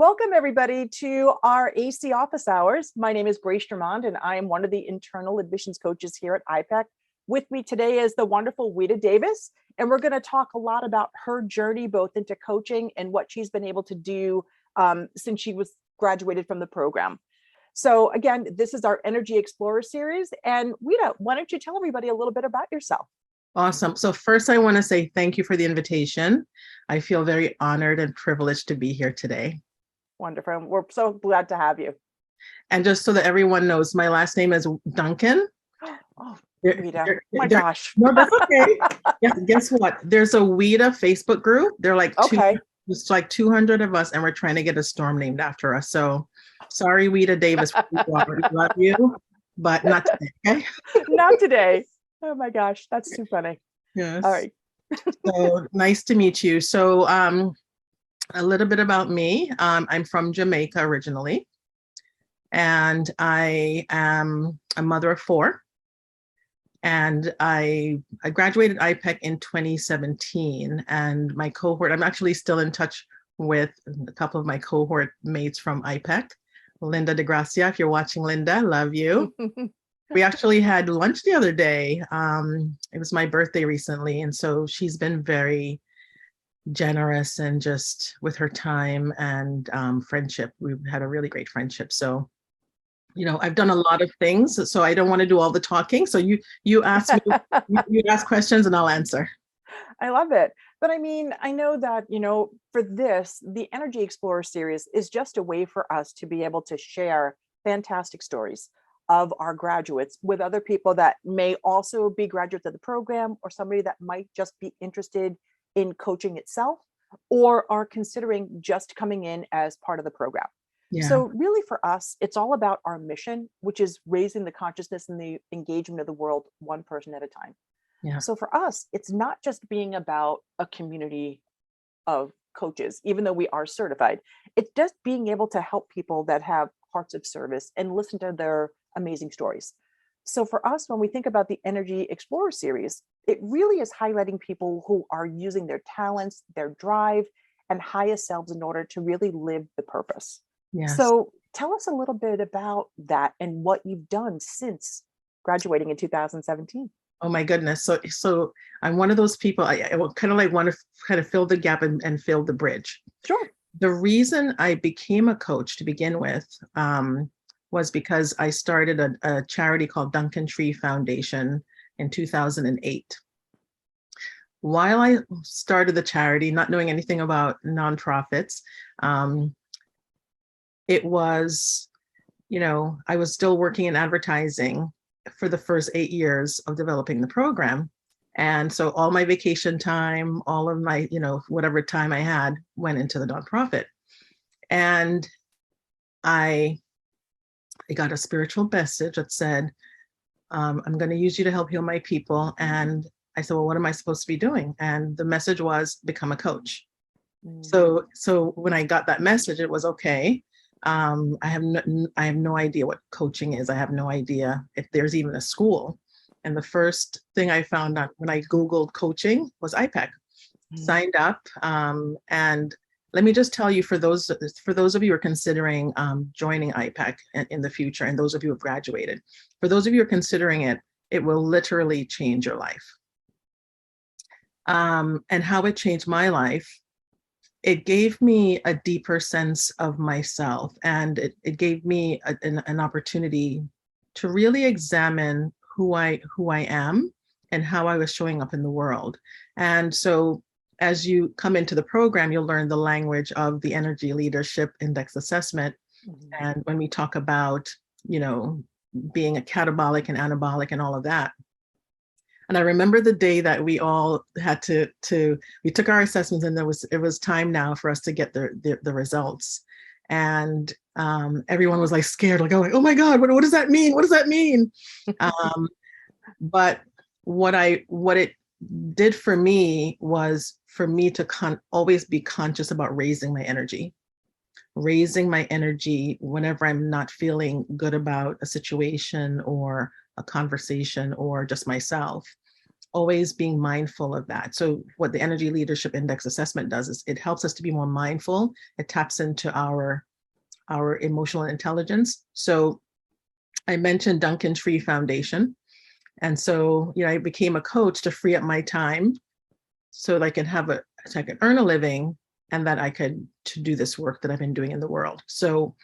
Welcome everybody to our AC office hours. My name is Grace Germond and I am one of the internal admissions coaches here at iPEC. With me today is the wonderful Ouida Davis, and we're going to talk a lot about her journey both into coaching and what she's been able to do since she was graduated from the program. So again, this is our Energy Explorer series. And Ouida, why don't you tell everybody a little bit about yourself? Awesome. So first, I want to say thank you for the invitation. I feel very honored and privileged to be here today. Wonderful. We're so glad to have you. And just so that everyone knows, my last name is Duncan. Oh, Ouida. My gosh. No, that's okay. Guess what? There's a Ouida Facebook group. They're like it's like 200 of us, and we're trying to get a storm named after us. So sorry, Ouida Davis. We love you, but not today. Okay? Not today. Oh my gosh, that's too funny. Yes. All right. So nice to meet you. So a little bit about me. I'm from Jamaica originally, and I am a mother of four. And I graduated iPEC in 2017, and my cohort, I'm actually still in touch with a couple of my cohort mates from iPEC. Linda DeGracia, if you're watching, Linda, love you. We actually had lunch the other day. It was my birthday recently, and so she's been very generous and just with her time and friendship. We've had a really great friendship. So, you know, I've done a lot of things, so I don't want to do all the talking. So you ask me, you ask questions and I'll answer. I love it. But I mean, I know that, you know, for this, the Energy Explorer series is just a way for us to be able to share fantastic stories of our graduates with other people that may also be graduates of the program, or somebody that might just be interested in coaching itself, or are considering just coming in as part of the program. Yeah. So really for us, it's all about our mission, which is raising the consciousness and the engagement of the world one person at a time. Yeah. So for us, it's not just being about a community of coaches, even though we are certified. It's just being able to help people that have hearts of service and listen to their amazing stories. So for us, when we think about the Energy Explorer series, it really is highlighting people who are using their talents, their drive, and highest selves in order to really live the purpose. Yes. So tell us a little bit about that and what you've done since graduating in 2017. Oh my goodness. So I'm one of those people, I kind of like want to kind of fill the gap and fill the bridge. Sure. The reason I became a coach to begin with was because I started a charity called Duncan Tree Foundation in 2008. While I started the charity, not knowing anything about nonprofits, it was, you know, I was still working in advertising for the first 8 years of developing the program. And so all my vacation time, all of my, you know, whatever time I had went into the nonprofit. And I got a spiritual message that said, I'm going to use you to help heal my people. And I said, well, what am I supposed to be doing? And the message was become a coach. Mm. So when I got that message, it was okay. I have no idea what coaching is. I have no idea if there's even a school. And the first thing I found out when I Googled coaching was iPEC. Signed up, and let me just tell you, for those of you who are considering joining iPEC in the future, and those of you who have graduated, for those of you who are considering it, it will literally change your life. And how it changed my life, it gave me a deeper sense of myself, and it gave me an opportunity to really examine who I am and how I was showing up in the world. And so as you come into the program, you'll learn the language of the Energy Leadership Index Assessment. Mm-hmm. And when we talk about, you know, being a catabolic and anabolic and all of that. And I remember the day that we all had we took our assessments, and it was time now for us to get the results. And everyone was like scared, like, oh my God, what does that mean? What does that mean? But what it did for me was for me to always be conscious about raising my energy whenever I'm not feeling good about a situation or a conversation or just myself. always being mindful of that. So what the Energy Leadership Index assessment does is it helps us to be more mindful. It taps into our emotional intelligence. So I mentioned Duncan Tree Foundation. And so, I became a coach to free up my time so that I can so I can earn a living and that I could to do this work that I've been doing in the world. So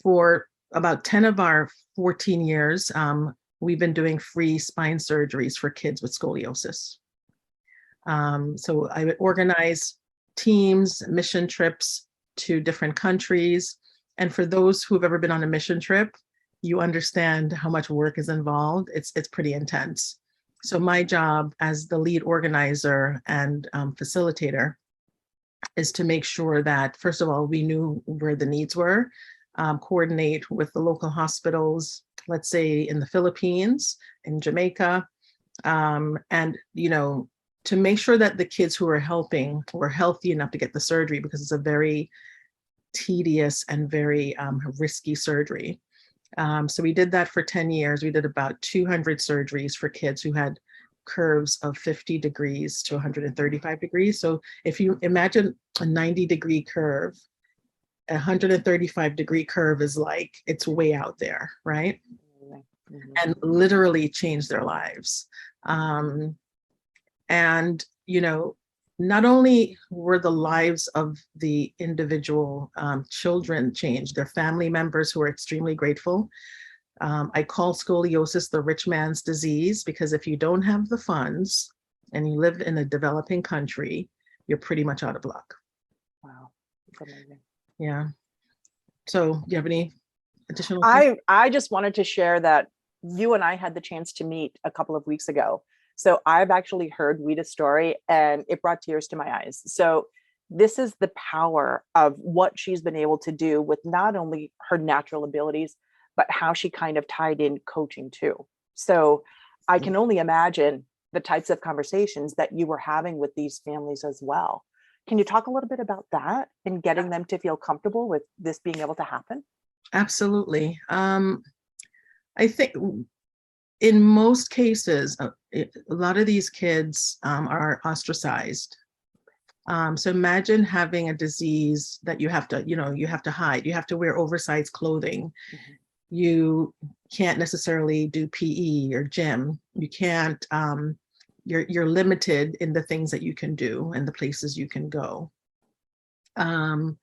for about 10 of our 14 years, we've been doing free spine surgeries for kids with scoliosis. So I would organize teams, mission trips to different countries. And for those who've ever been on a mission trip, you understand how much work is involved. It's pretty intense. So my job as the lead organizer and facilitator is to make sure that, first of all, we knew where the needs were, coordinate with the local hospitals, let's say in the Philippines, in Jamaica, and, to make sure that the kids who are helping were healthy enough to get the surgery, because it's a very tedious and very risky surgery. So we did that for 10 years. We did about 200 surgeries for kids who had curves of 50 degrees to 135 degrees. So if you imagine a 90-degree curve, a 135-degree curve is like, it's way out there, right? Mm-hmm. And literally changed their lives. And, not only were the lives of the individual children changed, their family members who are extremely grateful. I call scoliosis the rich man's disease, because if you don't have the funds and you live in a developing country, you're pretty much out of luck. Wow, that's amazing. Yeah. So do you have any additional? I just wanted to share that you and I had the chance to meet a couple of weeks ago. So I've actually heard Ouida's story and it brought tears to my eyes. So this is the power of what she's been able to do with not only her natural abilities, but how she kind of tied in coaching too. So I can only imagine the types of conversations that you were having with these families as well. Can you talk a little bit about that and getting them to feel comfortable with this being able to happen? Absolutely. I think in most cases, a lot of these kids are ostracized. So imagine having a disease that you have to hide. You have to wear oversized clothing. Mm-hmm. You can't necessarily do PE or gym. You can't, you're limited in the things that you can do and the places you can go. And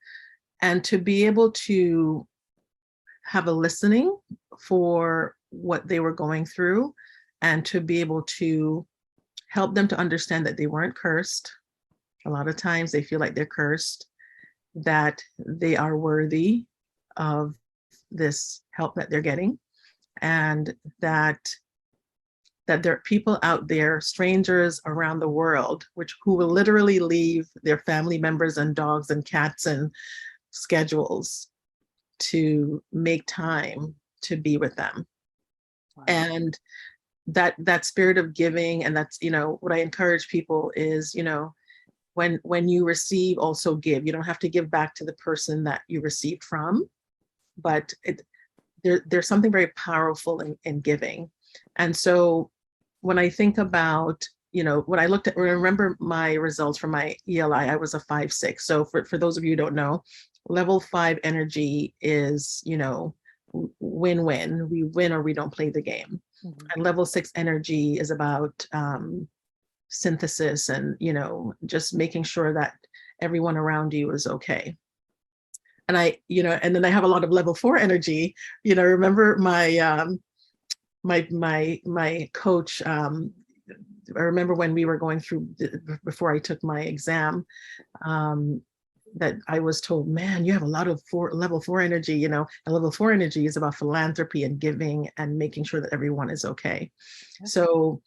to be able to have a listening for what they were going through, and to be able to help them to understand that they weren't cursed. A lot of times they feel like they're cursed, that they are worthy of this help that they're getting, and that there are people out there, strangers around the world, who will literally leave their family members and dogs and cats and schedules to make time to be with them. Wow. And that spirit of giving, and that's, what I encourage people is, when you receive, also give. You don't have to give back to the person that you received from, but there's something very powerful in giving. And so when I think about, when I remember my results from my ELI, I was a 5-6. So for those of you who don't know, level 5 energy is, win-win. We win or we don't play the game. Mm-hmm. And level 6 energy is about synthesis and, just making sure that everyone around you is okay. And and then I have a lot of level 4 energy. Remember my my coach, I remember when we were going through, before I took my exam, that I was told, man, you have a lot of level 4 energy, and level 4 energy is about philanthropy and giving and making sure that everyone is okay. Okay. So,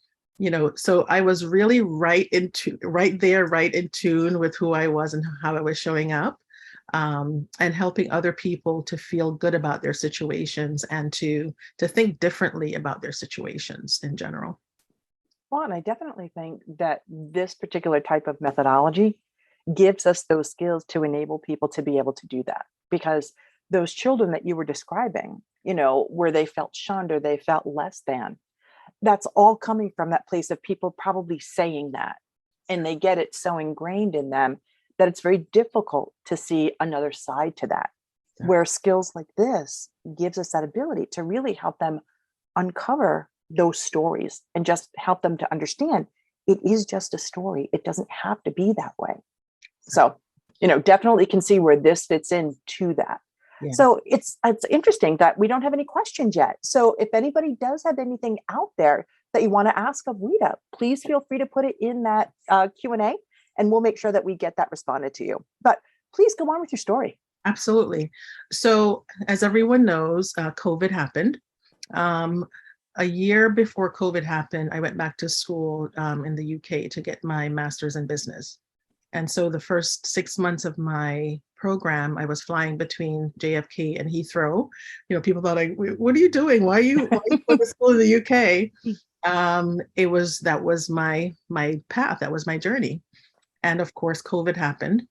so I was really right in tune with who I was and how I was showing up, and helping other people to feel good about their situations and to think differently about their situations in general. Well, and I definitely think that this particular type of methodology gives us those skills to enable people to be able to do that, because those children that you were describing, where they felt shunned or they felt less than, that's all coming from that place of people probably saying that, and they get it so ingrained in them that it's very difficult to see another side to that, where skills like this gives us that ability to really help them uncover those stories and just help them to understand it is just a story. It doesn't have to be that way. So, definitely can see where this fits into that. Yes. So it's interesting that we don't have any questions yet. So if anybody does have anything out there that you want to ask of Ouida, please feel free to put it in that Q&A, and we'll make sure that we get that responded to you. But please go on with your story. Absolutely. So as everyone knows, COVID happened. A year before COVID happened, I went back to school in the UK to get my master's in business. And so the first 6 months of my program, I was flying between JFK and Heathrow. People thought, what are you doing? Why are you going to school in the UK? That was my path. That was my journey. And of course, COVID happened.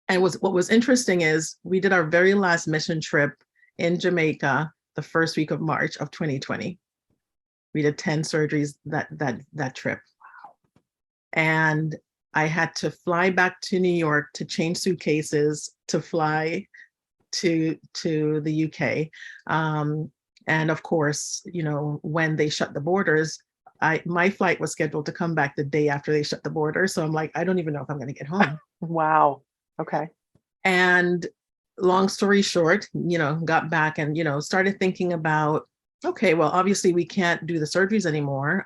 And what was interesting is we did our very last mission trip in Jamaica the first week of March of 2020. We did 10 surgeries that trip. Wow. And I had to fly back to New York to change suitcases to fly to the UK. And of course, when they shut the borders, my flight was scheduled to come back the day after they shut the border. So I'm like, I don't even know if I'm going to get home. Wow. Okay. And long story short, got back and, started thinking about, okay, well, obviously we can't do the surgeries anymore.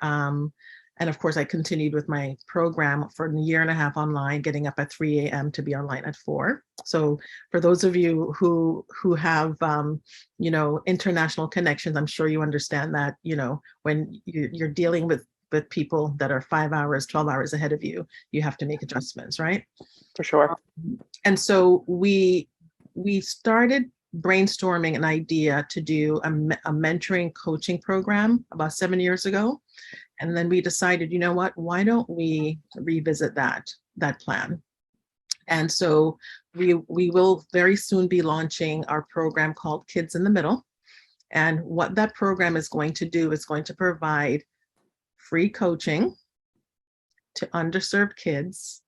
And of course, I continued with my program for a year and a half online, getting up at 3 a.m. to be online at 4. So for those of you who have, international connections, I'm sure you understand that, when you're dealing with people that are 5 hours, 12 hours ahead of you, you have to make adjustments, right? For sure. And so we started brainstorming an idea to do a mentoring coaching program about 7 years ago. And then we decided, you know what, why don't we revisit that plan? And so we will very soon be launching our program called Kids in the Middle. And what that program is going to do is going to provide free coaching to underserved kids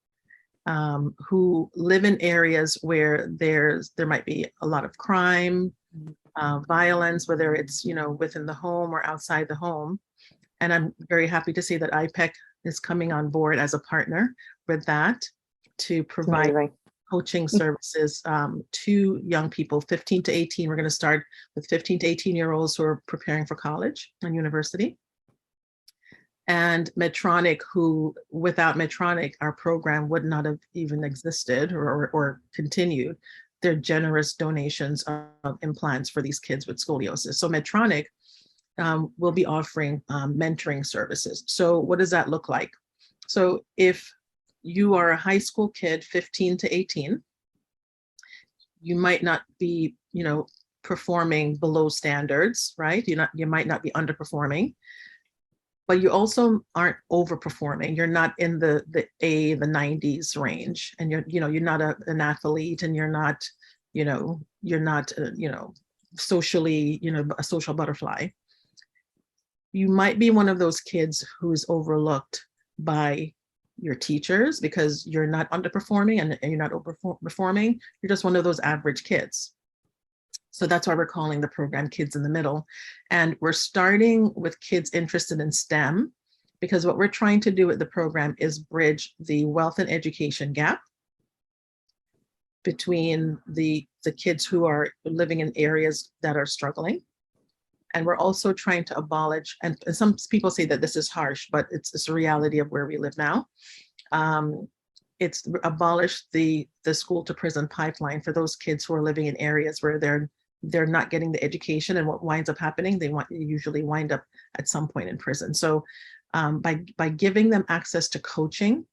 who live in areas where there might be a lot of crime, violence, whether it's within the home or outside the home. And I'm very happy to say that iPEC is coming on board as a partner with that to provide coaching services to young people, 15 to 18. We're going to start with 15 to 18-year-olds who are preparing for college and university. And Medtronic, who without Medtronic, our program would not have even existed or continued. Their generous donations of implants for these kids with scoliosis. So Medtronic will be offering mentoring services. So what does that look like? So if you are a high school kid, 15 to 18, you might not be, performing below standards, right? You might not be underperforming, but you also aren't overperforming. You're not in the 90s range, and you're not an athlete, and you're not socially, a social butterfly. You might be one of those kids who's overlooked by your teachers because you're not underperforming and you're not overperforming. You're just one of those average kids. So that's why we're calling the program Kids in the Middle. And we're starting with kids interested in STEM, because what we're trying to do with the program is bridge the wealth and education gap between the kids who are living in areas that are struggling. And we're also trying to abolish, and some people say that this is harsh, but it's a reality of where we live now. It's abolish the school to prison pipeline for those kids who are living in areas where they're not getting the education, and what winds up happening, they usually wind up at some point in prison. So by giving them access to coaching,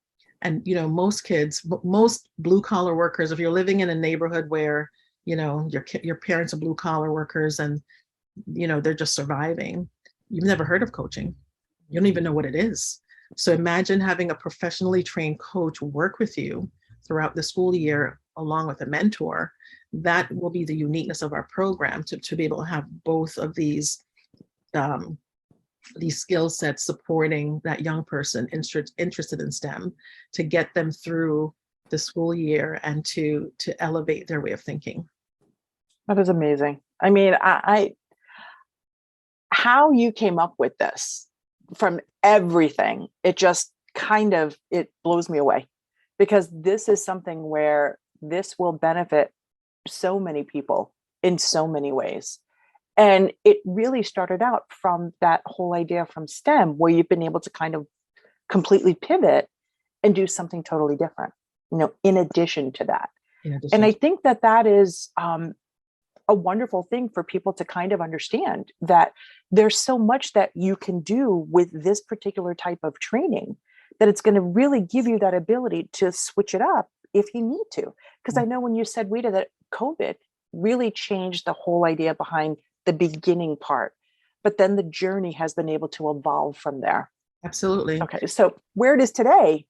and most kids, most blue collar workers, if you're living in a neighborhood where your parents are blue collar workers and they're just surviving, you've never heard of coaching. You don't even know what it is. So imagine having a professionally trained coach work with you throughout the school year, along with a mentor. That will be the uniqueness of our program, to be able to have both of these these skill sets supporting that young person interested in STEM to get them through the school year and to elevate their way of thinking. That is amazing. I mean, I how you came up with this from everything, it just kind of, it blows me away, because this is something where this will benefit so many people in so many ways. And it really started out from that whole idea from STEM, where you've been able to kind of completely pivot and do something totally different, in addition to that. And I think that that is a wonderful thing for people to kind of understand, that there's so much that you can do with this particular type of training, that it's going to really give you that ability to switch it up if you need to. Because I know when you said, Ouida, that COVID really changed the whole idea behind the beginning part, but then the journey has been able to evolve from there. Absolutely. Okay, so where it is today,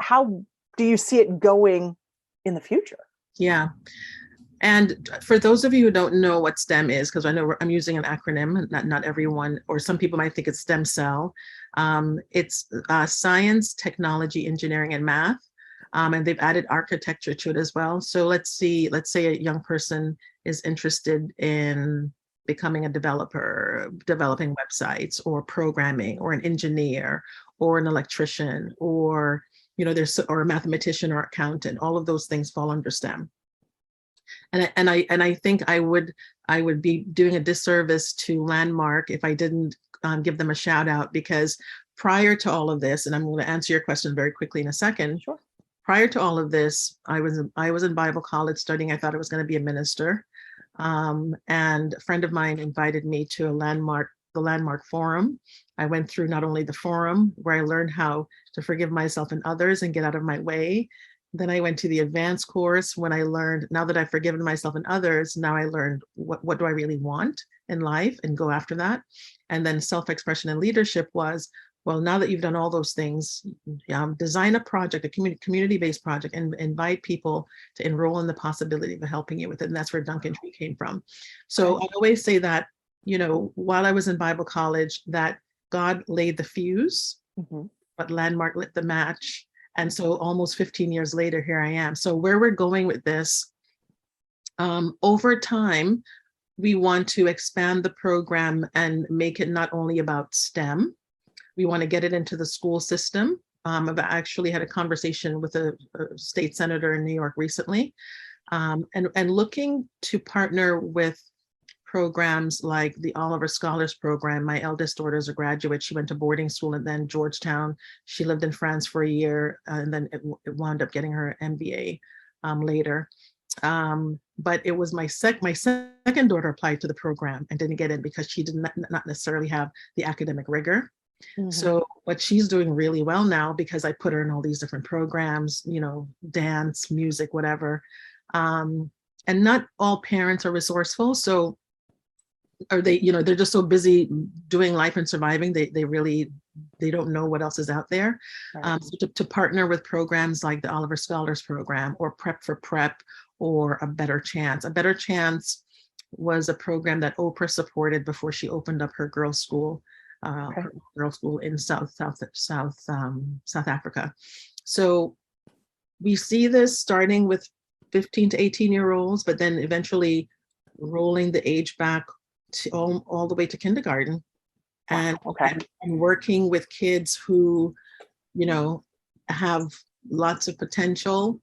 how do you see it going in the future? Yeah. And for those of you who don't know what STEM is, because I know I'm using an acronym, not everyone, or some people might think it's STEM cell. It's science, technology, engineering, and math. And they've added architecture to it as well. So let's say a young person is interested in becoming a developer, developing websites, or programming, or an engineer, or an electrician, or or a mathematician or accountant. All of those things fall under STEM. And I think I would be doing a disservice to Landmark if I didn't give them a shout out, because prior to all of this, and I'm going to answer your question very quickly in a second. Sure. Prior to all of this, I was in Bible college studying. I thought I was going to be a minister, and a friend of mine invited me to the Landmark Forum. I went through not only the forum, where I learned how to forgive myself and others and get out of my way. Then I went to the advanced course, when I learned, now that I've forgiven myself and others, now I learned what do I really want in life, and go after that. And then self-expression and leadership was, well, now that you've done all those things, design a project, a community-based project, and invite people to enroll in the possibility of helping you with it. And that's where Duncan Tree came from. So I always say that, while I was in Bible college, that God laid the fuse, but Landmark lit the match. And so almost 15 years later, here I am. So where we're going with this, over time, we want to expand the program and make it not only about STEM. We want to get it into the school system. I've actually had a conversation with a state senator in New York recently, and looking to partner with programs like the Oliver Scholars Program. My eldest daughter is a graduate. She went to boarding school and then Georgetown. She lived in France for a year, and then it wound up getting her MBA later. But it was my second daughter applied to the program and didn't get in because she did not necessarily have the academic rigor. So, but she's doing really well now because I put her in all these different programs, dance, music, whatever. And not all parents are resourceful. So, or they're just so busy doing life and surviving, they don't know what else is out there. Right. So to partner with programs like the Oliver Scholars Program, or Prep for Prep, or A Better Chance. A Better Chance was a program that Oprah supported before she opened up her girls' school, in South Africa. So we see this starting with 15 to 18-year-olds, but then eventually rolling the age back to all the way to kindergarten, and working with kids who, have lots of potential,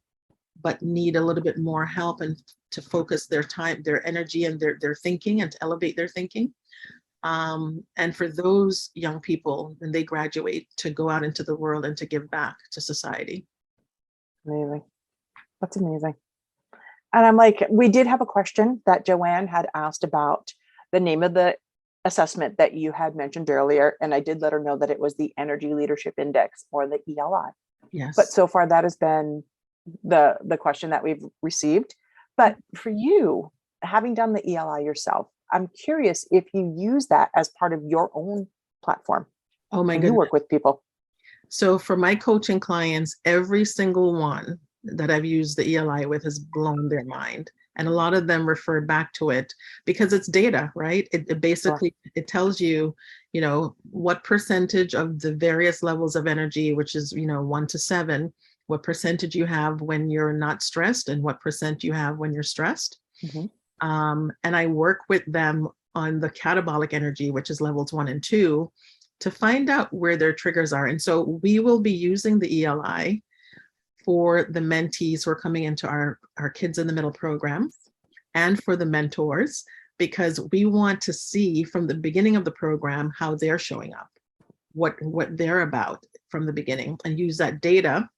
but need a little bit more help, and to focus their time, their energy, and their thinking, and to elevate their thinking. And for those young people, when they graduate, to go out into the world and to give back to society. Amazing. That's amazing. And I'm like, we did have a question that Joanne had asked about the name of the assessment that you had mentioned earlier. And I did let her know that it was the Energy Leadership Index, or the ELI. Yes. But so far that has been the question that we've received. But for you, having done the ELI yourself, I'm curious if you use that as part of your own platform. Oh my goodness. You work with people. So for my coaching clients, every single one that I've used the ELI with has blown their mind. And a lot of them refer back to it because it's data, right? It basically, it tells you, what percentage of the various levels of energy, which is, 1 to 7, what percentage you have when you're not stressed and what percent you have when you're stressed. Mhm. And I work with them on the catabolic energy, which is levels 1 and 2, to find out where their triggers are. And so we will be using the ELI for the mentees who are coming into our Kids in the Middle program and for the mentors, because we want to see from the beginning of the program how they're showing up, what they're about from the beginning, and use that data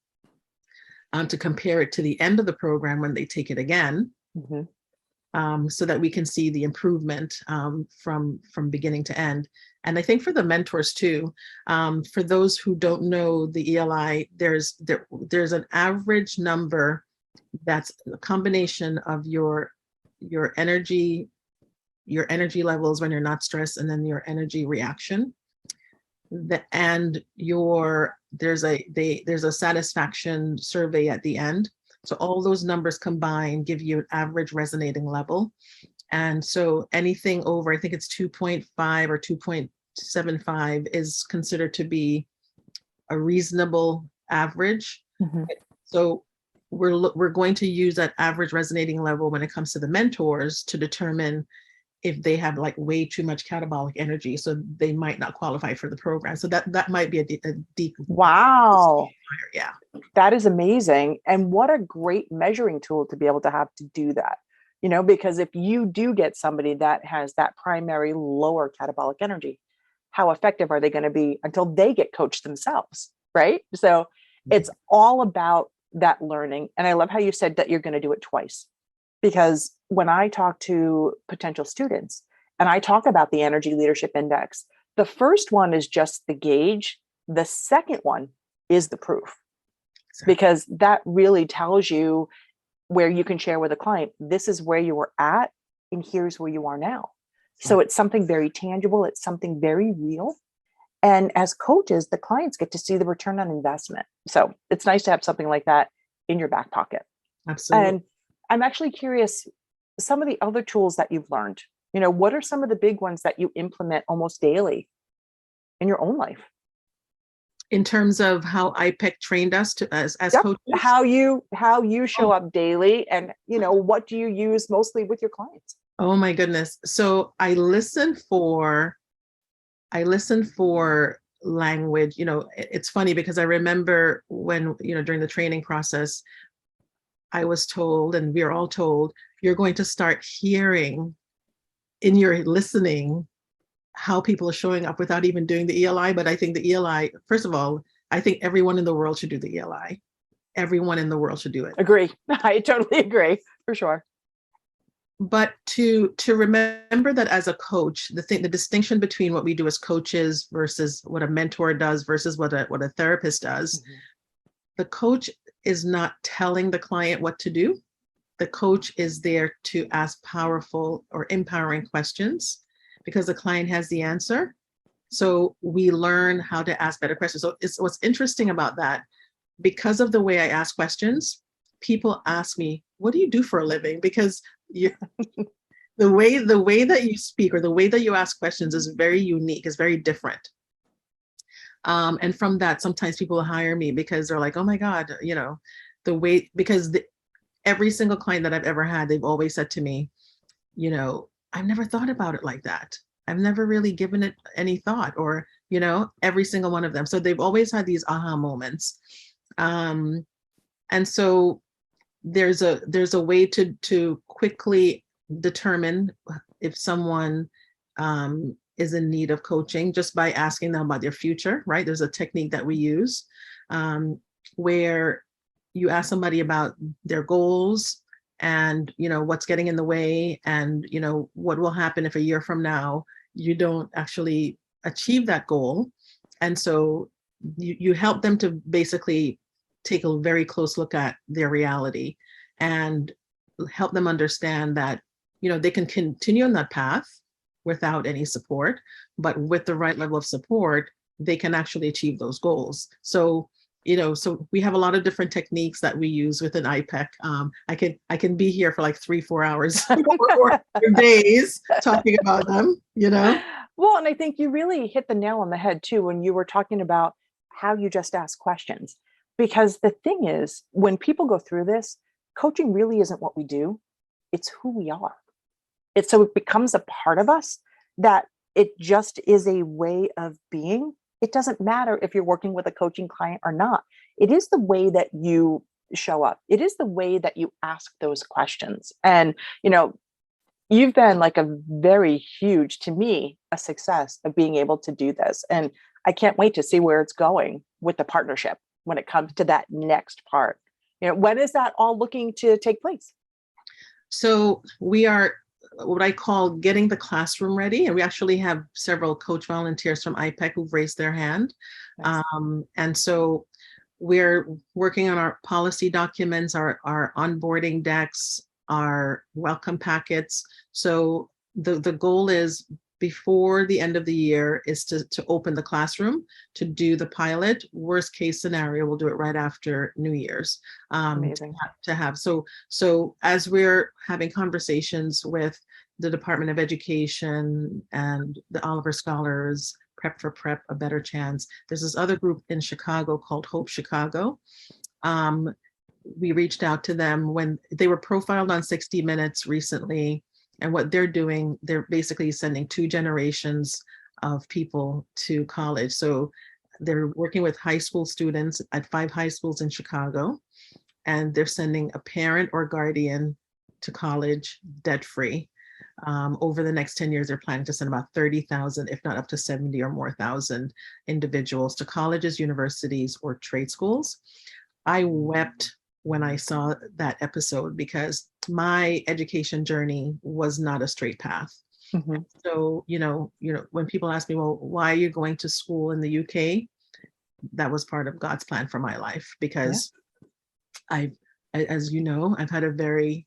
to compare it to the end of the program when they take it again. Mhm. So that we can see the improvement from beginning to end. And I think for the mentors too, for those who don't know the ELI, there's an average number that's a combination of your energy levels when you're not stressed, and then your energy reaction. There's a satisfaction survey at the end. So all those numbers combined give you an average resonating level. And so anything over, I think it's 2.5 or 2.75 is considered to be a reasonable average. Mhm. So we're going to use that average resonating level when it comes to the mentors to determine if they have like way too much catabolic energy, so they might not qualify for the program. So that might be a deep. Wow. Yeah. That is amazing. And what a great measuring tool to be able to have to do that. Because if you do get somebody that has that primary lower catabolic energy, how effective are they going to be until they get coached themselves? Right. So it's all about that learning. And I love how you said that you're going to do it twice, because when I talk to potential students and I talk about the Energy Leadership Index, the first one is just the gauge. The second one is the proof, because that really tells you where you can share with a client, this is where you were at and here's where you are now. So it's something very tangible. It's something very real. And as coaches, the clients get to see the return on investment. So it's nice to have something like that in your back pocket. Absolutely. And I'm actually curious, some of the other tools that you've learned, what are some of the big ones that you implement almost daily in your own life? In terms of how iPEC trained us as Yep. coaches? How you show up daily, and what do you use mostly with your clients? Oh my goodness. So I listen for language. It's funny because I remember when, during the training process, I was told, and we are all told, you're going to start hearing in your listening how people are showing up without even doing the ELI. But I think the ELI, first of all, I think everyone in the world should do the ELI. Everyone in the world should do it. Agree. I totally agree, for sure. But to remember that as a coach, the distinction between what we do as coaches versus what a mentor does versus what a therapist does, mm-hmm. The coach is not telling the client what to do. The coach is there to ask powerful or empowering questions because the client has the answer. So we learn how to ask better questions. So what's interesting about that, because of the way I ask questions, people ask me, what do you do for a living? Because the way that you speak or the way that you ask questions is very unique, is very different. And from that, sometimes people hire me because they're like, oh my God, the way, because every single client that I've ever had, they've always said to me, I've never thought about it like that. I've never really given it any thought, or, every single one of them. So they've always had these aha moments. And so there's a way to quickly determine if someone is in need of coaching just by asking them about their future, right? There's a technique that we use where you ask somebody about their goals and, what's getting in the way, and, what will happen if a year from now you don't actually achieve that goal. And so you help them to basically take a very close look at their reality and help them understand that, they can continue on that path without any support, but with the right level of support, they can actually achieve those goals. So So we have a lot of different techniques that we use within iPEC. I can be here for like 3-4 hours or days talking about them. Well, and I think you really hit the nail on the head too when you were talking about how you just ask questions. Because the thing is, when people go through this, coaching really isn't what we do, it's who we are. It's so it becomes a part of us that it just is a way of being. It doesn't matter if you're working with a coaching client or not. It is the way that you show up. It is the way that you ask those questions. And, you've been like a very huge, to me, a success of being able to do this. And I can't wait to see where it's going with the partnership when it comes to that next part. When is that all looking to take place? So we are what I call getting the classroom ready. And we actually have several coach volunteers from iPEC who've raised their hand. Nice. And so we're working on our policy documents, our onboarding decks, our welcome packets. So the goal is before the end of the year is to open the classroom, to do the pilot. Worst case scenario, we'll do it right after New Year's. Amazing. To have. So as we're having conversations with the Department of Education and the Oliver Scholars, Prep for Prep, A Better Chance, there's this other group in Chicago called Hope Chicago. We reached out to them when they were profiled on 60 Minutes recently. And what they're doing, they're basically sending 2 generations of people to college. So they're working with high school students at 5 high schools in Chicago, and they're sending a parent or guardian to college debt-free. Over the next 10 years, they're planning to send about 30,000, if not up to 70 or more thousand individuals to colleges, universities, or trade schools. I wept when I saw that episode because my education journey was not a straight path. Mm-hmm. So, when people ask me, well, why are you going to school in the UK? That was part of God's plan for my life because as you know, I've had a very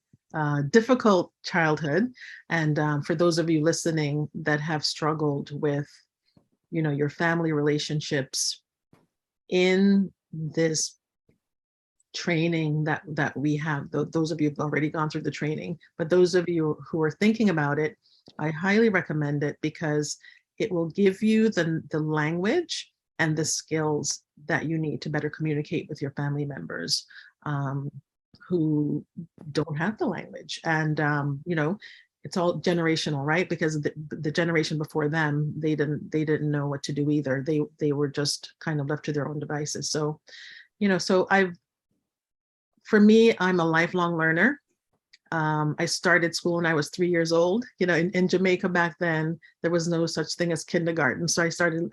difficult childhood. And for those of you listening that have struggled with, your family relationships in this training that we have, those of you who've already gone through the training, but those of you who are thinking about it, I highly recommend it because it will give you the language and the skills that you need to better communicate with your family members who don't have the language. And it's all generational, right? Because the generation before them, they didn't know what to do either. They were just kind of left to their own devices. So for me, I'm a lifelong learner. I started school when I was 3 years old. In Jamaica back then, there was no such thing as kindergarten. So I started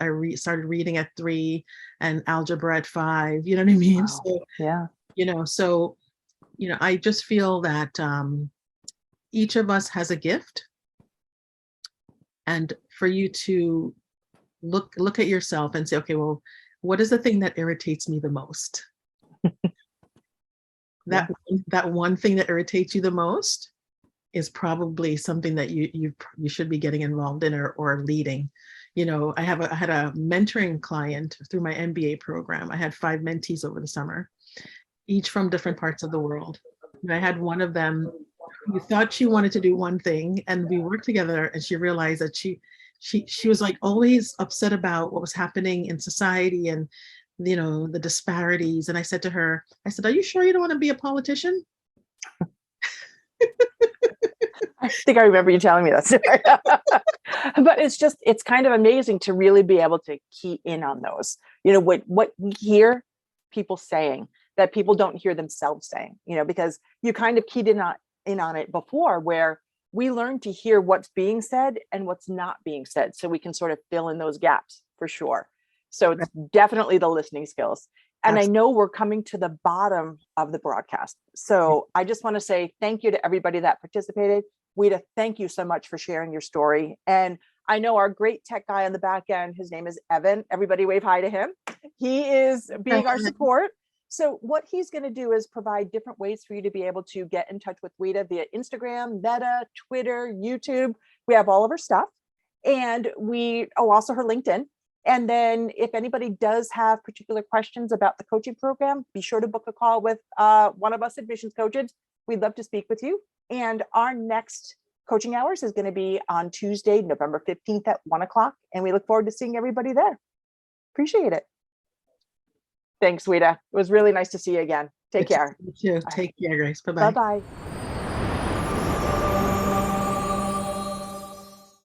reading at 3 and algebra at 5. You know what I mean? Wow. So yeah. I just feel that each of us has a gift, and for you to look at yourself and say, okay, well, what is the thing that irritates me the most? That one thing that irritates you the most is probably something that you should be getting involved in or leading. I had a mentoring client through my MBA program. I had 5 mentees over the summer, each from different parts of the world. And I had one of them who thought she wanted to do one thing, and we worked together, and she realized that she was like always upset about what was happening in society and the disparities. And I said to her, are you sure you don't want to be a politician? I think I remember you telling me that story. But it's kind of amazing to really be able to key in on those, what we hear people saying that people don't hear themselves saying, because you kind of keyed in on it before, where we learn to hear what's being said and what's not being said, so we can sort of fill in those gaps for sure. So it's definitely the listening skills. And I know we're coming to the bottom of the broadcast. So I just want to say thank you to everybody that participated. Ouida, thank you so much for sharing your story. And I know our great tech guy on the back end, his name is Evan. Everybody wave hi to him. He is being our support. So what he's going to do is provide different ways for you to be able to get in touch with Ouida via Instagram, Meta, Twitter, YouTube. We have all of her stuff. And also her LinkedIn. And then if anybody does have particular questions about the coaching program, be sure to book a call with one of us admissions coaches. We'd love to speak with you. And our next coaching hours is going to be on Tuesday, November 15th at 1 o'clock. And we look forward to seeing everybody there. Appreciate it. Thanks, Ouida. It was really nice to see you again. Take care. You too. Take care, Grace. Bye-bye. Bye-bye.